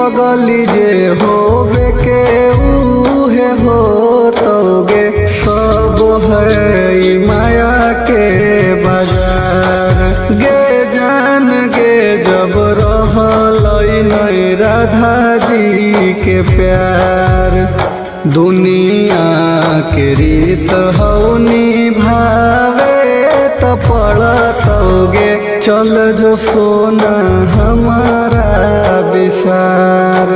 पगली जे होबे के उहे हो तोगे सब है ई माया के बाजार। गे जान गे जब रहलई नहीं राधा जी के प्यार। दुनिया के रीत हौ निभावे त पड़तोगे चल जो सोना हमारा विसार।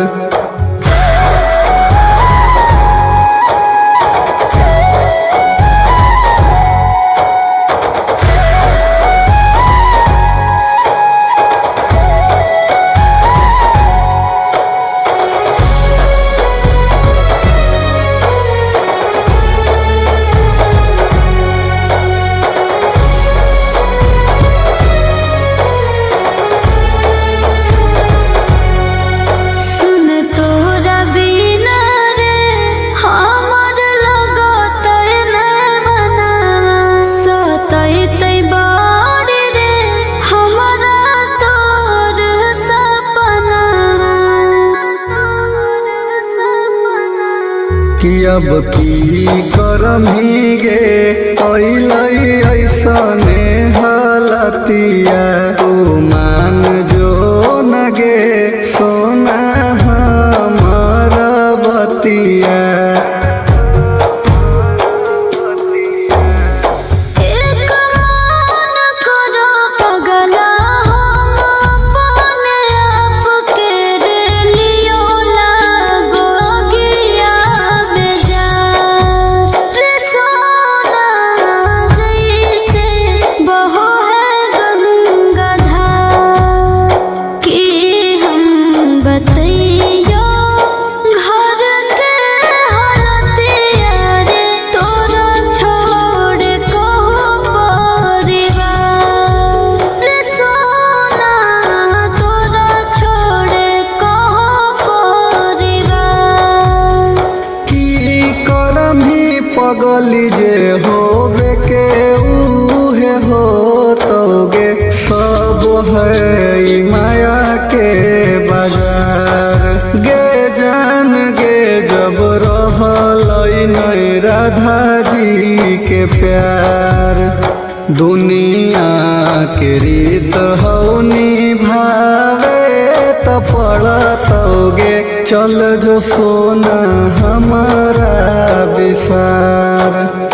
कि अब की करमी गे अइलई ऐसने हालतिया। तू मान जो न गे सोना हमारा बतिया। पगली जे होबे के उहे हो तोगे सब है ई माया के बाजार। गे जान गे जब रहलई नहीं राधा जी के प्यार। दुनिया के रीत हौ निभावे त पड़तोगे चल जो सोना हमारा विसार।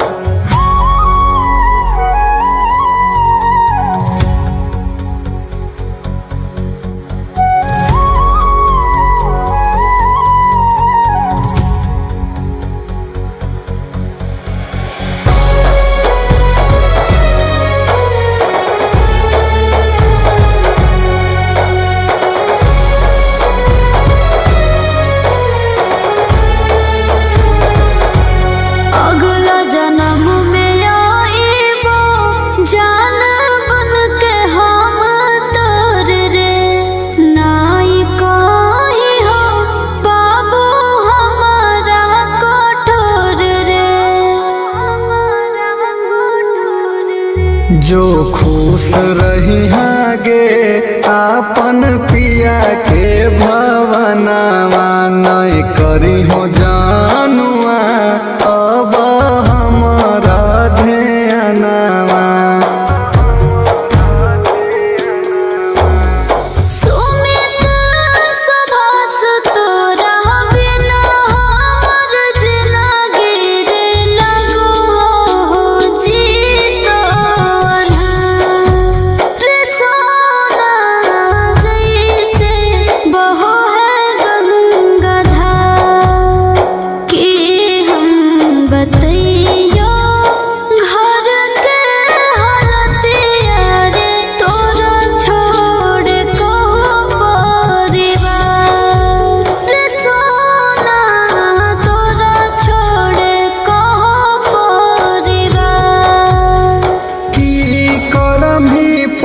जो खुश रही गे आपन पिया के भवनवा नहीं करी हो जानुआ अब हमारा ध्यानवा।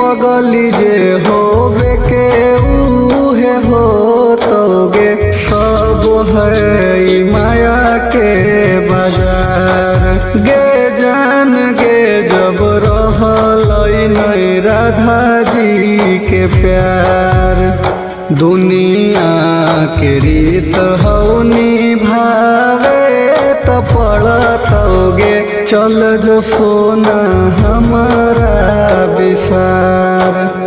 पगली जे होबे के उहे हो तोगे सब है ई माया के बाजार। गे जान गे जब रहलई नहीं राधा जी के प्यार। दुनिया के रीत हौनी भावे त पड़तोगे चल जो सोना हमारा विसार।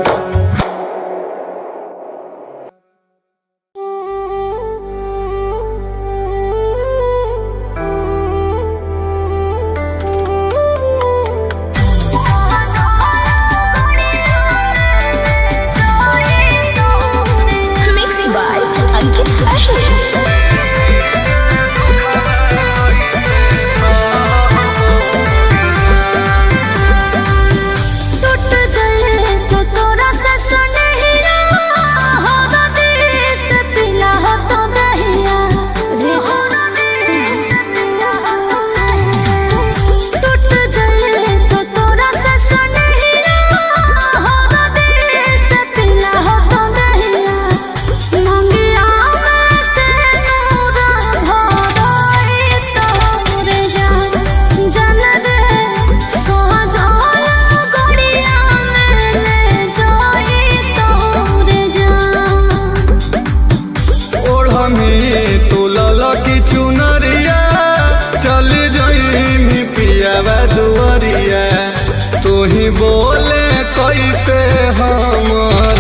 बोले कैसे हम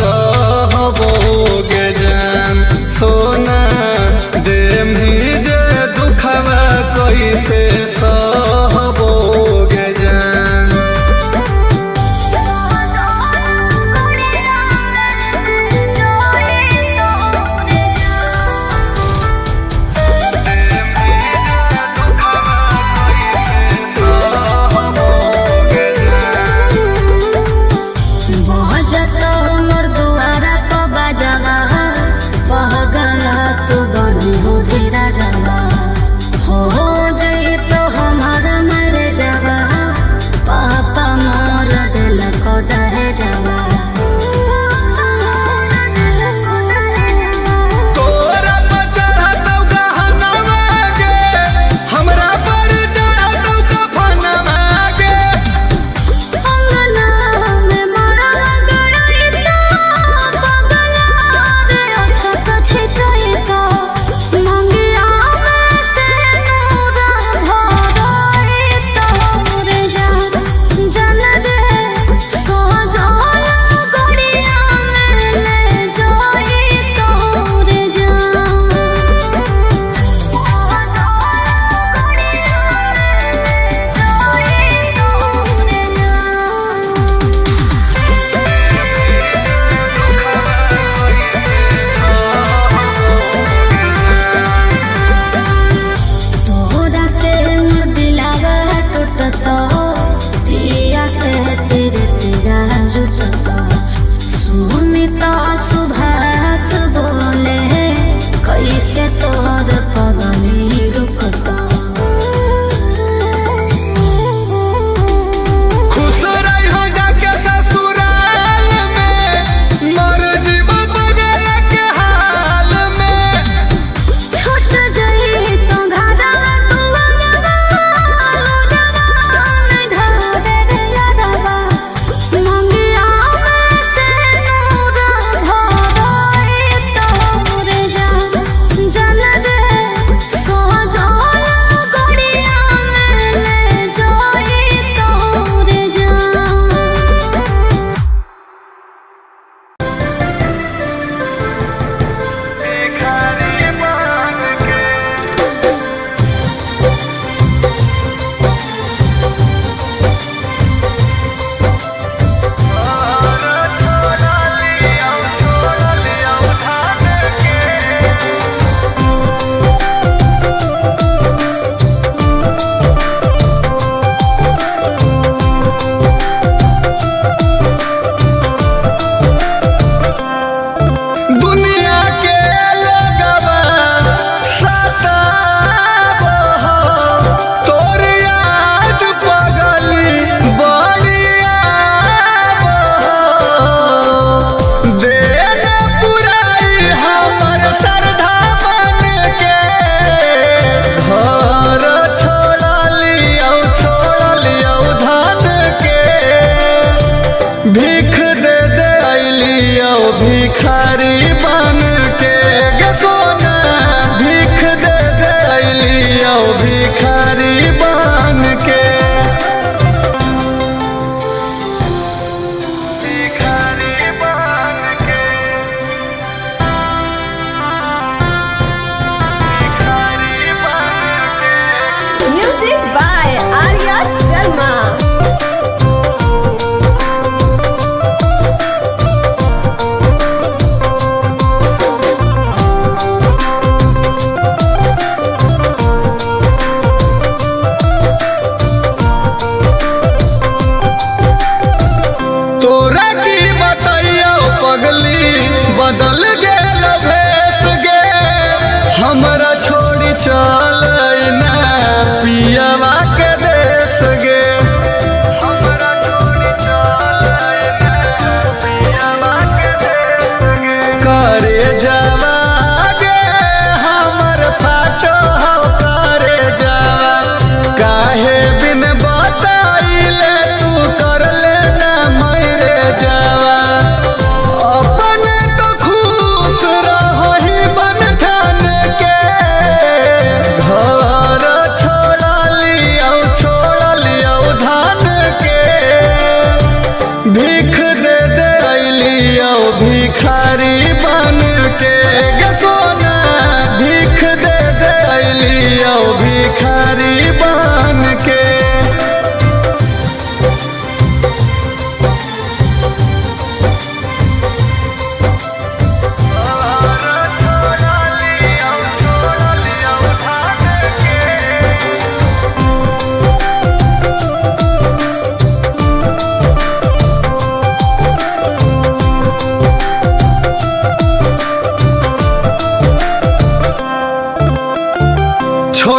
रहबोगे जान सोना देम जे दुखवा कैसे सहबोगे जान। बहुत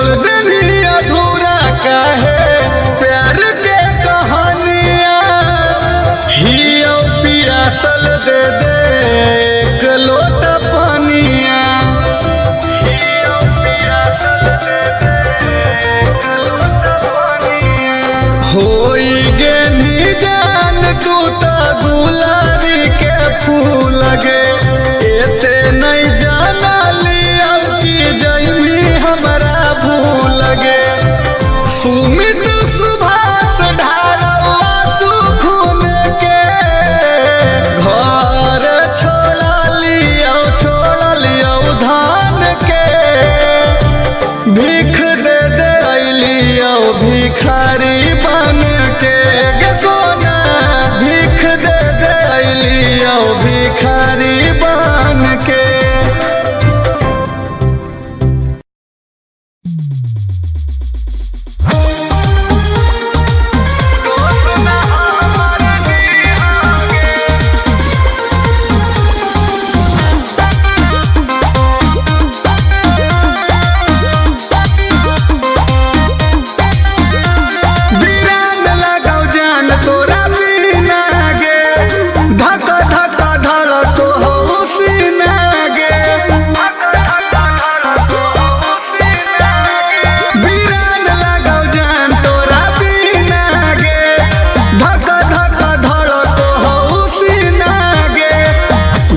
छोड़ देनी अधूरा काहे प्यार के कहानियाँ ही पियासल दे दे एक लोटा पानिया होई गे नी जान तू तो गुलारी के फूल गे एते नहीं जाना लिया की जैमी हमरा भूल गे सुमित सुभाष ढारवा तू खून के घर छोड़ लियो धान के भीख दे दे लियो भिखारी बन के गे सोना भीख दे दे लियो भिखारी बन के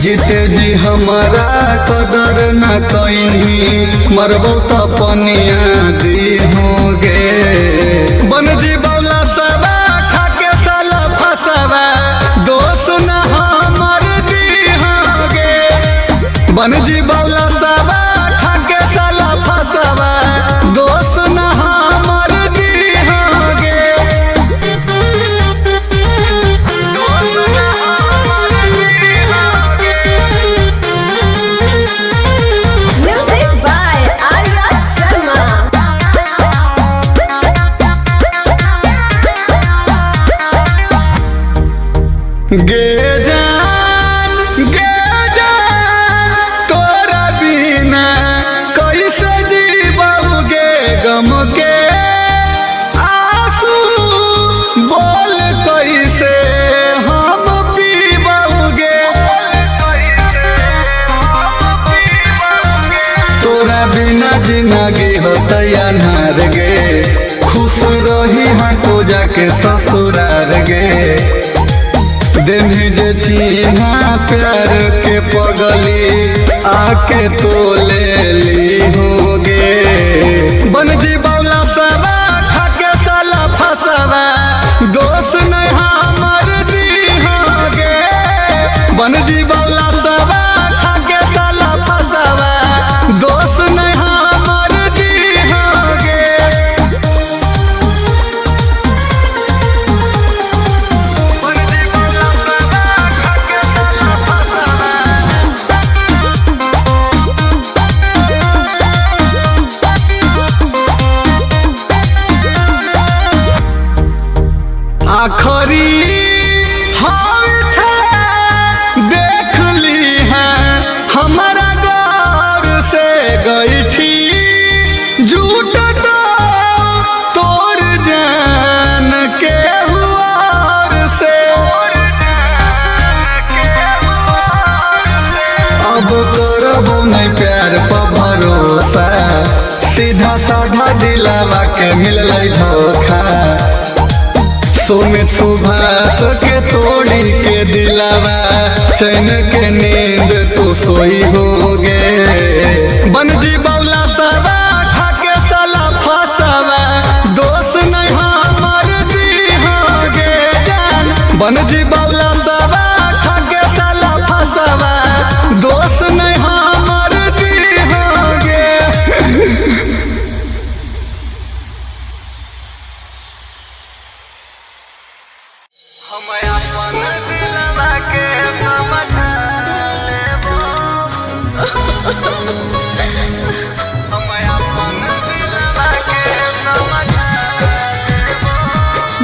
जीते जी हमारा कदर न कहीं मरबो तो पनिया दी होगे बन जी बौला सबा खाके साला फसवा दोस्त न हमर दी होगे बन जी बौला सबा खाके साला फसवा दोस्त न हमर दी होगे गे जान तोरा बिना कैसे जीबोगे गम के आंसू बोल कैसे हम पीबोगे तोरा बिना जिंदगी होता अनार गे खुश रही हाँ तो जाके ससुरार गे देनी जे चिन्हा प्यार के पगली आके तो ले ली होगे बन जी बौला सबा खाके साला फसवा दोस्त नहीं हमर दी होगे बन जी बौला सबा खाके साला फसवा दोस्त नहीं हमर दी होगे आखरी देख ली है हमारा गौर से गई थी झूठ तो तोड़ जान के हुआर से अब करबो नहीं प्यार पर भरोसा सीधा साधा दिलावा के मिल धोखा सुमित सुभाष के तोड़ी के दिलावा चैन के नींद तू सोई होगे बन जी बौला सबा खाके साला फसवा दोस्त नहीं हमर दी होगे जान बन जी बौला सबा खाके साला फसवा दोस्त नहीं हमर दी होगे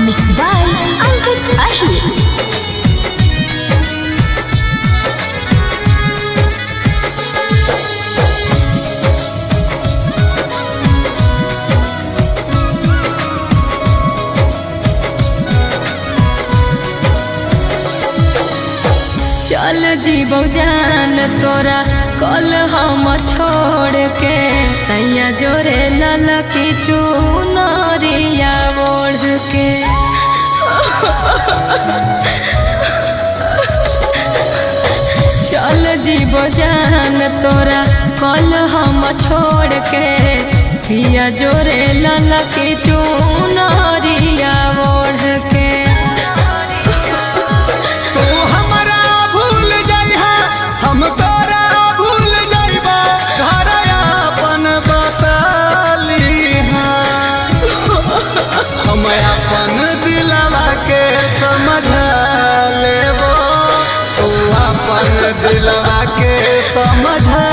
Mixed by Angkut Ahir. जीवो जान तोरा कल हम छोड़ के सैया जोरे ललकी चुनरिया ओढ़ के चल जीवो जान तोरा कल हम छोड़ के पिया जोरे ललकी चुनरिया ओढ़ के तू हमरा भूल जाइहा हम तोरा भूल जाइबा घर अपन बसलिहा हम अपन दिलवा के समझा लेबो तू अपन दिलवा के समझा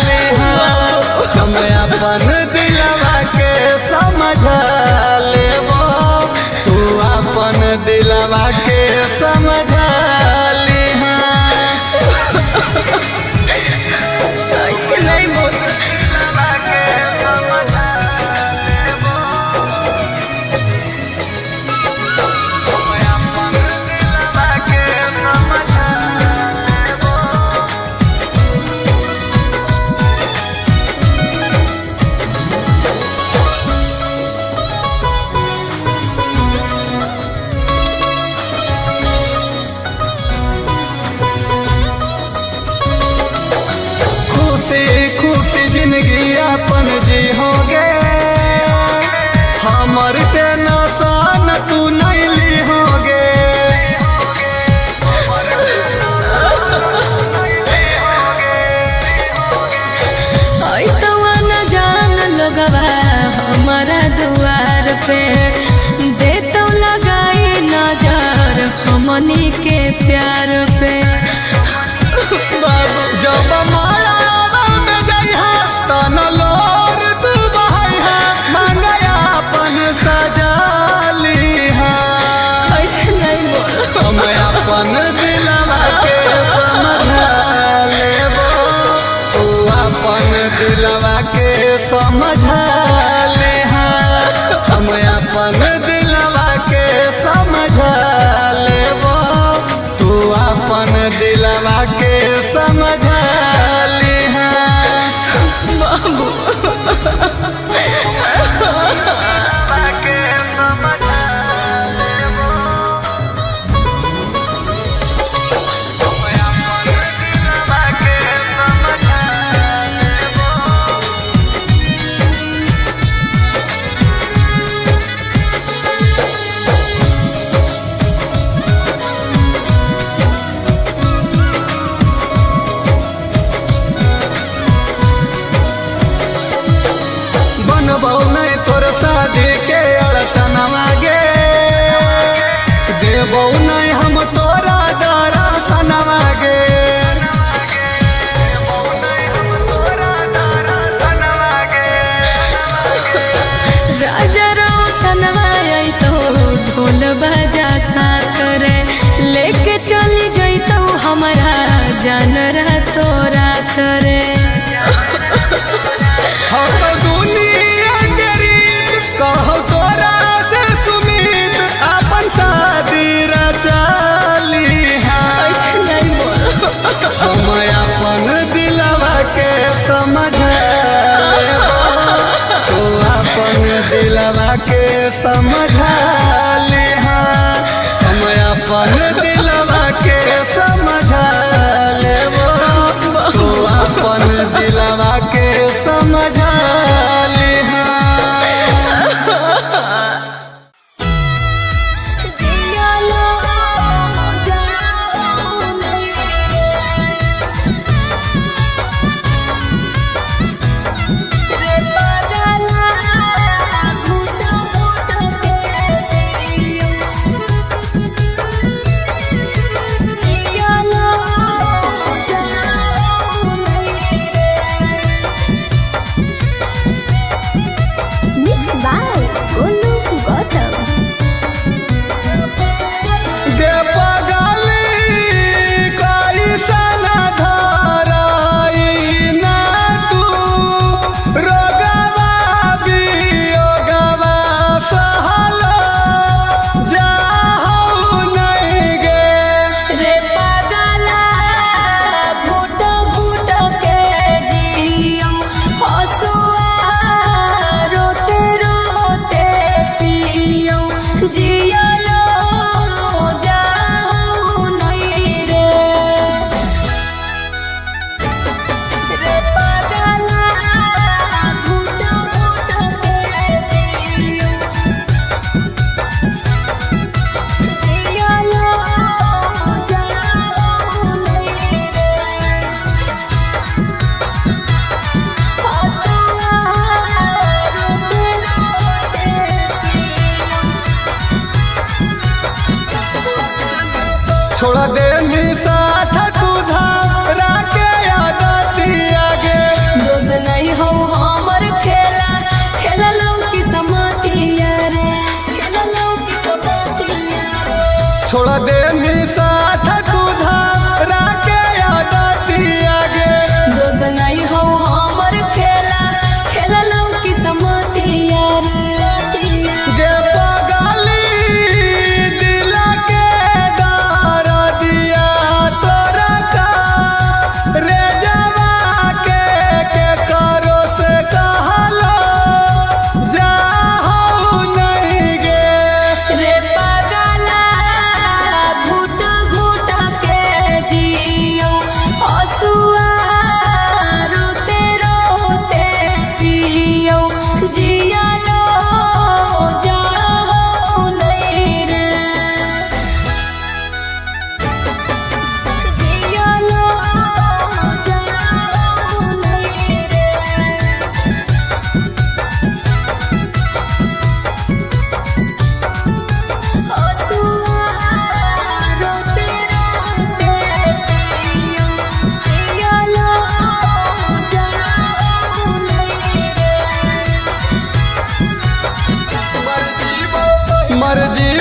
लेहा हम अपन दिलवा के समझा लेबो तू अपन दिलवा के समझा लेहा ऐसे नहीं बोल दिलवा के समझा लेबो हम अपन दिलवा के समझा लेबो खुशी खुशी जिंदगी अपन जी होगे हमर टेंशन तू नहीं ली होगे आई तो न जान लगवा हमारा दुआर पे दे तो लगाई नजर हमनी के प्यार पे बाबू जब मायावा में जइहा तन लोर तू बहैहा मांगया अपन सजालीहा ऐसे नहीं बोल हम अपन दिलवा के समझा लेबो तू अपन दिलवा के समझा लेहा हम अपन दिलवा के समझा लेबो तू अपन दिलवा के समझा लेहा बाबू दिलवा के समझा लेबो हम अपन दिलवा के समझा लेबो बनबौ नहीं तोर शादी के अड़चनवा गे देबौ नहीं हम तोरा दर्शनवा गे राजा रोशनवा आई तो ढोल बजा साथ रे लेके चली जैतो हमारा जान रातो रात रे हम तो दुनिया के रीत कहो तोरा से सुमीत अपन शादी रचालीहा ऐसे नहीं बोल हम अपन दिलवा के समझा लेबो तू अपन दिलवा के समझा लेहा हम अपन दिलवा के समझा लेबो तू अपन दिलवा के समझा लेहा रे बदला घुट घुट के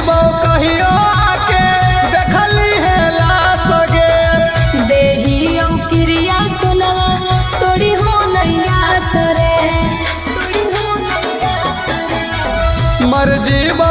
जीवो कहियो आके देखली है लाश गे। देही औ क्रिया सुनवा तोड़ी हो नैया सरे, तोड़ी हो नैया सरे। मर जीवो